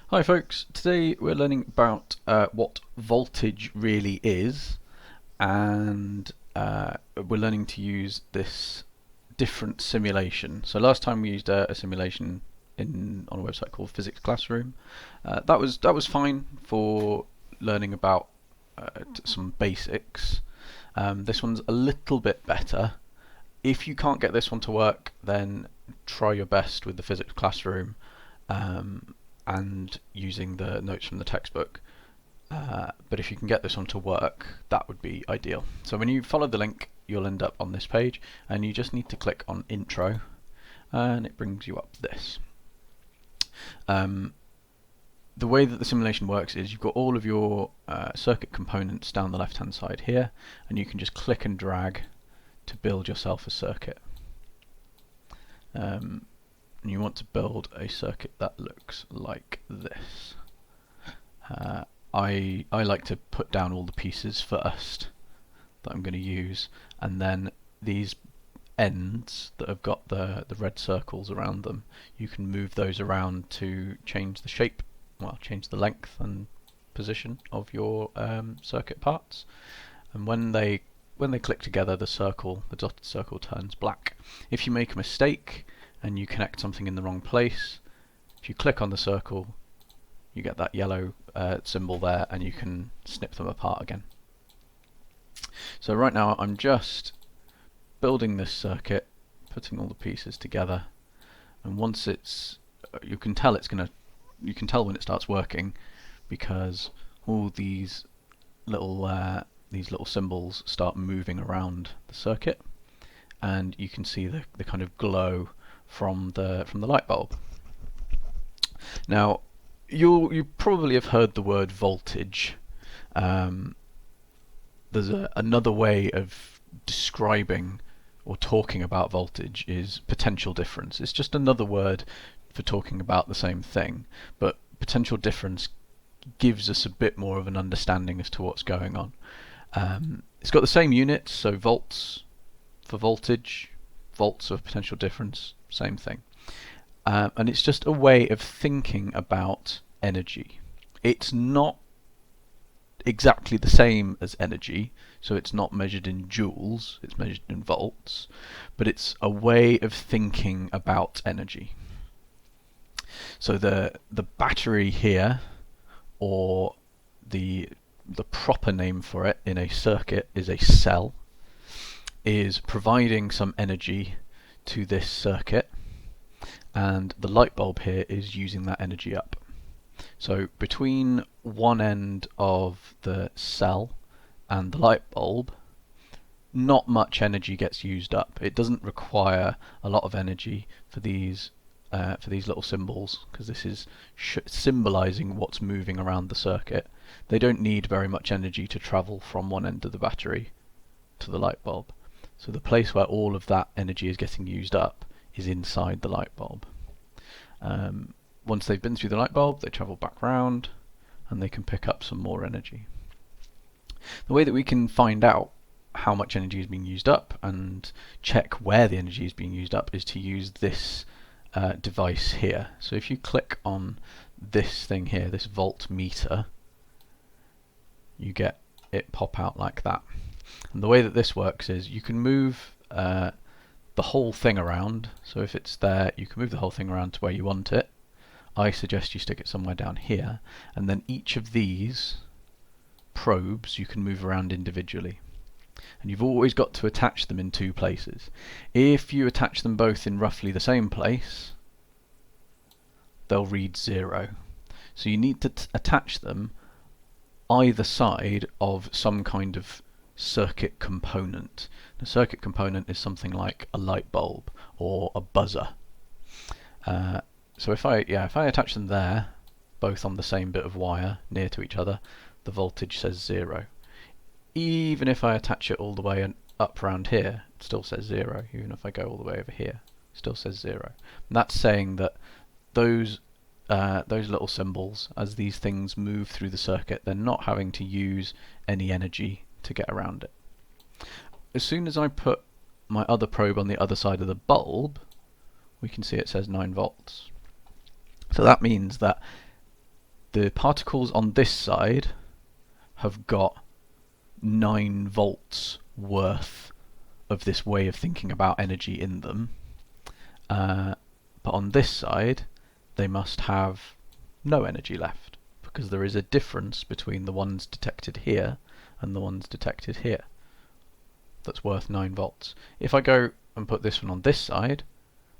Hi folks, today we're learning about what voltage really is, and we're learning to use this different simulation. So last time we used a simulation on a website called Physics Classroom. That was fine for learning about some basics. This one's a little bit better. If you can't get this one to work, then try your best with the Physics Classroom. And using the notes from the textbook. But if you can get this one to work, that would be ideal. So when you follow the link, you'll end up on this page, and you just need to click on Intro, and it brings you up this. The way that the simulation works is you've got all of your circuit components down the left-hand side here, and you can just click and drag to build yourself a circuit. And you want to build a circuit that looks like this. I like to put down all the pieces first that I'm going to use, and then these ends that have got the red circles around them, you can move those around to change the shape, well, change the length and position of your circuit parts. And when they click together, the dotted circle turns black. If you make a mistake and you connect something in the wrong place, if you click on the circle, you get that yellow symbol there, and you can snip them apart again. So right now I'm just building this circuit, putting all the pieces together, and once you can tell when it starts working, because all these little symbols start moving around the circuit, and you can see the kind of glow from the light bulb. Now, you probably have heard the word voltage. There's another way of describing or talking about voltage is potential difference. It's just another word for talking about the same thing, but potential difference gives us a bit more of an understanding as to what's going on. It's got the same units, so volts for voltage, volts of potential difference, same thing. And it's just a way of thinking about energy. It's not exactly the same as energy, so it's not measured in joules, it's measured in volts, but it's a way of thinking about energy. So the battery here, or the proper name for it in a circuit is a cell, is providing some energy to this circuit, and the light bulb here is using that energy up. So between one end of the cell and the light bulb, not much energy gets used up. It doesn't require a lot of energy for these little symbols, because this is symbolizing what's moving around the circuit. They don't need very much energy to travel from one end of the battery to the light bulb. So the place where all of that energy is getting used up is inside the light bulb. Once they've been through the light bulb, they travel back round, and they can pick up some more energy. The way that we can find out how much energy is being used up and check where the energy is being used up is to use this device here. So if you click on this thing here, this voltmeter, you get it pop out like that. And the way that this works is you can move the whole thing around. So if it's there, you can move the whole thing around to where you want it. I suggest you stick it somewhere down here, and then each of these probes you can move around individually. And you've always got to attach them in two places. If you attach them both in roughly the same place, they'll read 0. So you need to attach them either side of some kind of circuit component. The circuit component is something like a light bulb or a buzzer. So if I attach them there, both on the same bit of wire near to each other, the voltage says 0. Even if I attach it all the way up around here, it still says 0. Even if I go all the way over here, it still says 0. And that's saying that those little symbols, as these things move through the circuit, they're not having to use any energy to get around it. As soon as I put my other probe on the other side of the bulb, we can see it says 9 volts. So that means that the particles on this side have got 9 volts worth of this way of thinking about energy in them, but on this side they must have no energy left, because there is a difference between the ones detected here and the ones detected here that's worth 9 volts. If I go and put this one on this side,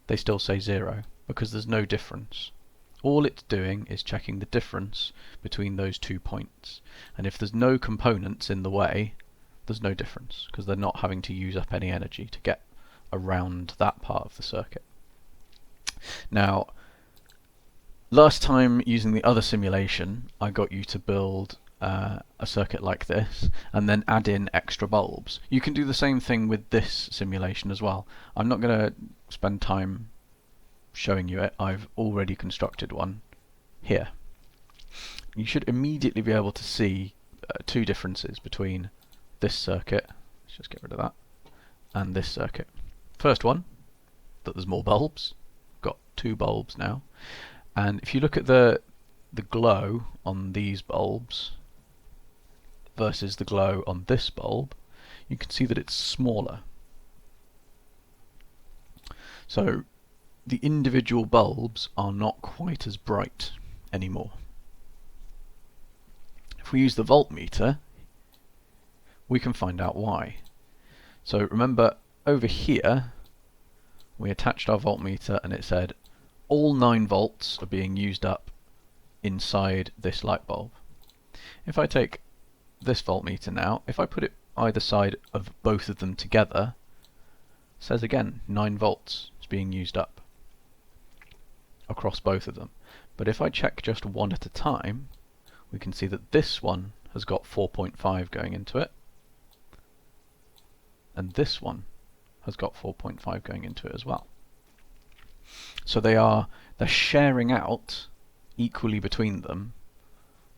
they still say 0, because there's no difference. All it's doing is checking the difference between those 2 points, and if there's no components in the way, there's no difference, because they're not having to use up any energy to get around that part of the circuit. Now, last time using the other simulation, I got you to build a circuit like this and then add in extra bulbs. You can do the same thing with this simulation as well. I'm not going to spend time showing you it. I've already constructed one here. You should immediately be able to see 2 differences between this circuit, let's just get rid of that, and this circuit. First one, that there's more bulbs. Got 2 bulbs now, and if you look at the glow on these bulbs versus the glow on this bulb, you can see that it's smaller. So the individual bulbs are not quite as bright anymore. If we use the voltmeter, we can find out why. So remember, over here we attached our voltmeter and it said all 9 volts are being used up inside this light bulb. If I take this voltmeter now, if I put it either side of both of them together, it says again 9 volts is being used up across both of them. But if I check just one at a time, we can see that this one has got 4.5 going into it, and this one has got 4.5 going into it as well. So they're sharing out equally between them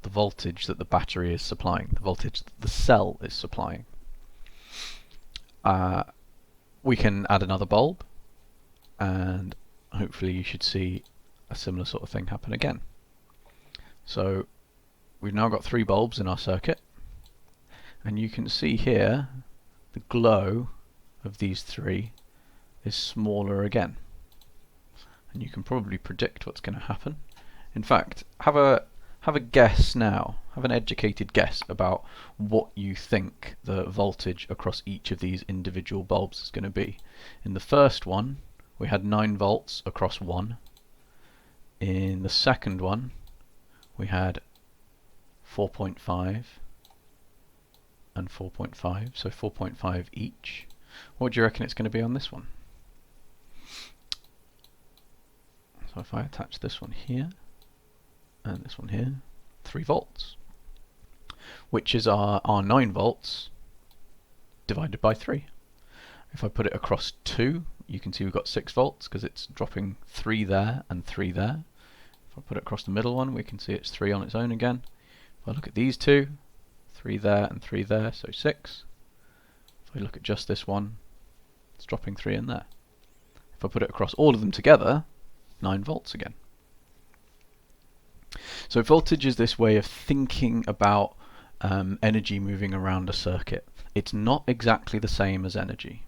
the voltage that the battery is supplying, the voltage that the cell is supplying. We can add another bulb, and hopefully you should see a similar sort of thing happen again. So we've now got 3 bulbs in our circuit, and you can see here the glow of these 3 is smaller again, and you can probably predict what's going to happen. In fact, have a guess now, have an educated guess about what you think the voltage across each of these individual bulbs is going to be. In the first one we had 9 volts across 1. In the second one we had 4.5 and 4.5, so 4.5 each. What do you reckon it's going to be on this one? So if I attach this one here and this one here, 3 volts, which is our 9 volts divided by 3. If I put it across 2, you can see we've got 6 volts because it's dropping 3 there and 3 there. If I put it across the middle one, we can see it's 3 on its own again. If I look at these 2, 3 there and 3 there, so 6. If I look at just this one, it's dropping 3 in there. If I put it across all of them together, 9 volts again. So voltage is this way of thinking about energy moving around a circuit. It's not exactly the same as energy.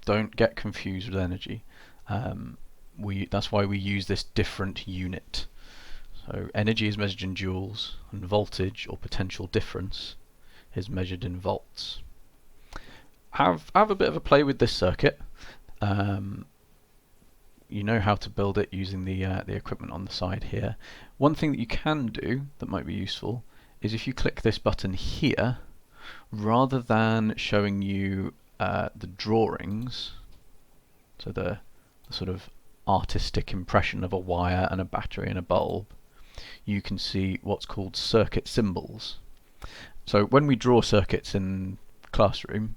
Don't get confused with energy. That's why we use this different unit. So energy is measured in joules, and voltage, or potential difference, is measured in volts. Have a bit of a play with this circuit. You know how to build it using the equipment on the side here. One thing that you can do that might be useful is if you click this button here, rather than showing you the drawings, so the sort of artistic impression of a wire and a battery and a bulb, you can see what's called circuit symbols. So when we draw circuits in classroom,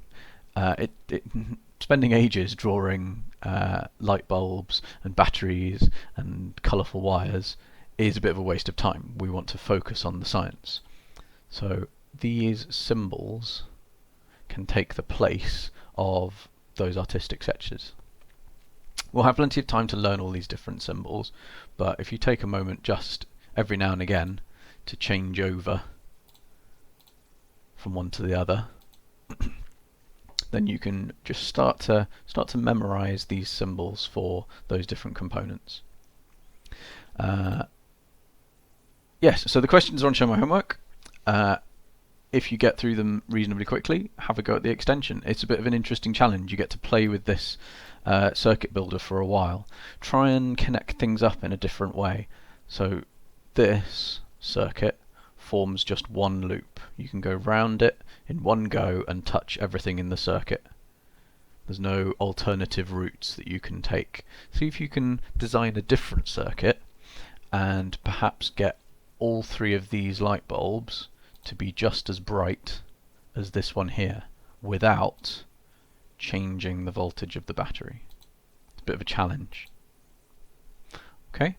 spending ages drawing light bulbs and batteries and colourful wires is a bit of a waste of time. We want to focus on the science. So these symbols can take the place of those artistic sketches. We'll have plenty of time to learn all these different symbols, but if you take a moment just every now and again to change over from one to the other, then you can just start to memorize these symbols for those different components. Yes, so the questions are on Show My Homework. If you get through them reasonably quickly, have a go at the extension. It's a bit of an interesting challenge. You get to play with this circuit builder for a while. Try and connect things up in a different way. So this circuit forms just one loop. You can go round it in one go and touch everything in the circuit. There's no alternative routes that you can take. See if you can design a different circuit and perhaps get all three of these light bulbs to be just as bright as this one here without changing the voltage of the battery. It's a bit of a challenge. Okay.